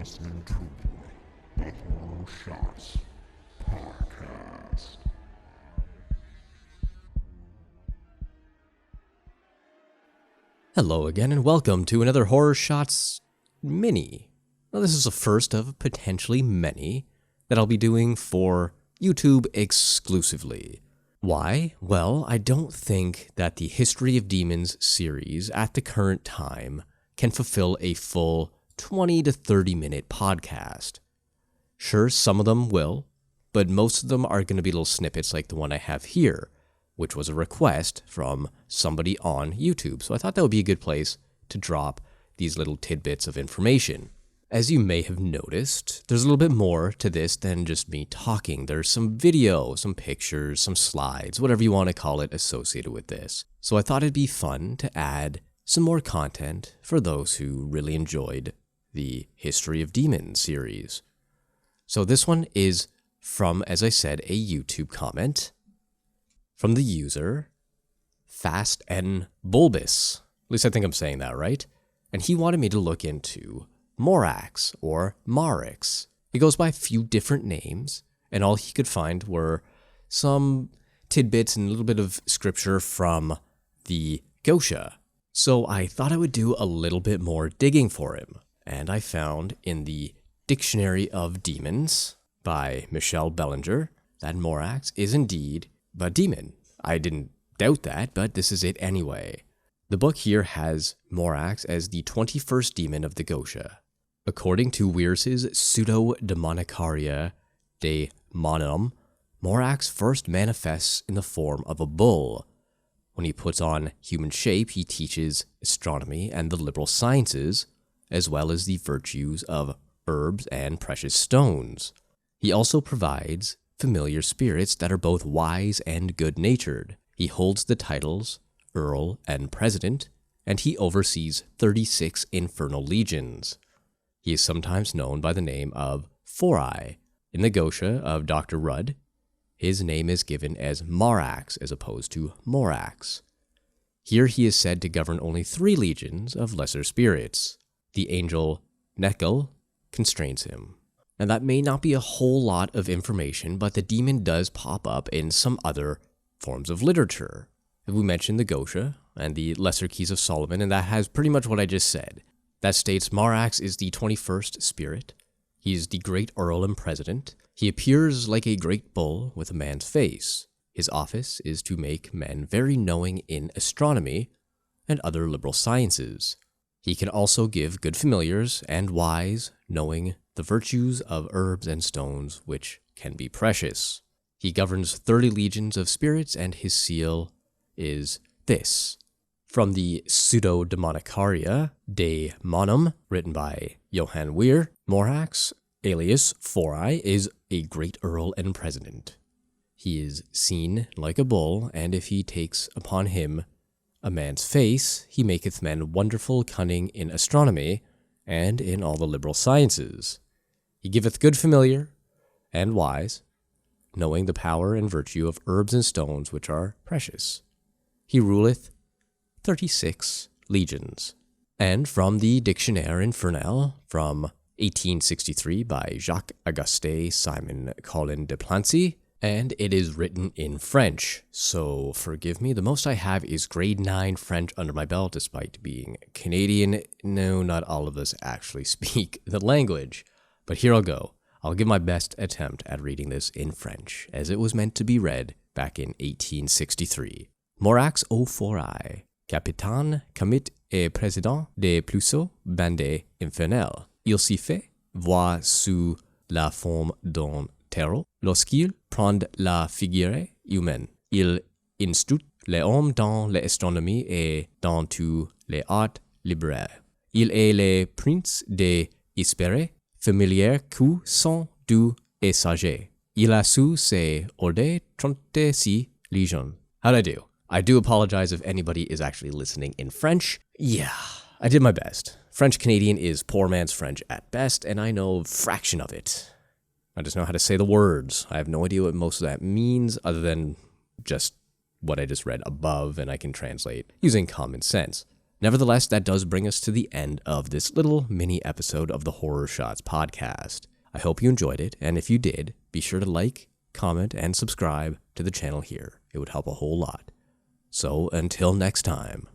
listening to the Horror Shots Podcast. Hello again and welcome to another Horror Shots mini. Now this is the first of potentially many that I'll be doing for YouTube exclusively. Why? Well, I don't think that the History of Demons series at the current time can fulfill a full 20 to 30 minute podcast. Sure, some of them will, but most of them are going to be little snippets like the one I have here, which was a request from somebody on YouTube. So I thought that would be a good place to drop these little tidbits of information. As you may have noticed, there's a little bit more to this than just me talking. There's some video, some pictures, some slides, whatever you want to call it, associated with this. So I thought it'd be fun to add some more content for those who really enjoyed the History of Demons series. So this one is from, as I said, a YouTube comment from the user Fast and Bulbous. At least I think I'm saying that right. And he wanted me to look into Morax or Morax. He goes by a few different names, and all he could find were some tidbits and a little bit of scripture from the Gosha. So I thought I would do a little bit more digging for him, and I found in the Dictionary of Demons by Michelle Bellinger that Morax is indeed a demon. I didn't doubt that, but this is it anyway. The book here has Morax as the 21st demon of the Gosha. According to Wierus's Pseudo-Demonicaria de Monum, Morax first manifests in the form of a bull. When he puts on human shape, he teaches astronomy and the liberal sciences, as well as the virtues of herbs and precious stones. He also provides familiar spirits that are both wise and good-natured. He holds the titles Earl and President, and he oversees 36 infernal legions. He is sometimes known by the name of Four-Eye. In the Gosha of Dr. Rudd, his name is given as Morax as opposed to Morax. Here he is said to govern only 3 legions of lesser spirits. The angel Nekel constrains him. And that may not be a whole lot of information, but the demon does pop up in some other forms of literature. We mentioned the Gosha and the Lesser Keys of Solomon, and that has pretty much what I just said. That states Morax is the 21st spirit. He is the great Earl and President. He appears like a great bull with a man's face. His office is to make men very knowing in astronomy and other liberal sciences. He can also give good familiars and wise, knowing the virtues of herbs and stones, which can be precious. He governs 30 legions of spirits, and his seal is this. From the Pseudo-Demonicaria de Monum, written by Johann Weir, Morax, alias Four-Eye, is a great earl and president. He is seen like a bull, and if he takes upon him a man's face, he maketh men wonderful cunning in astronomy and in all the liberal sciences. He giveth good familiar and wise, knowing the power and virtue of herbs and stones which are precious. He ruleth 36 legions. And from the Dictionnaire Infernal from 1863 by Jacques-Auguste Simon Colin de Plancy, and it is written in French, so forgive me, the most I have is grade 9 French under my belt, despite being Canadian. No, not all of us actually speak the language, but here I'll go. I'll give my best attempt at reading this in French, as it was meant to be read back in 1863. Morax au Four-Eye, capitaine, commit et président des plusieurs bandes infernales. Il s'y fait voir sous la forme d'un taureau. Lorsqu'il prend la figure humaine, il instruit les hommes dans l'astronomie et dans tous les arts libéraux. Il est le prince des esprits familiers qui sont doux et sages. Il a sous ses ordres 36 légions. How'd I do? I do apologize if anybody is actually listening in French. Yeah, I did my best. French Canadian is poor man's French at best, and I know a fraction of it. I just know how to say the words. I have no idea what most of that means other than just what I just read above, and I can translate using common sense. Nevertheless, that does bring us to the end of this little mini episode of the Horror Shots podcast. I hope you enjoyed it, and if you did, be sure to like, comment, and subscribe to the channel here. It would help a whole lot. So until next time.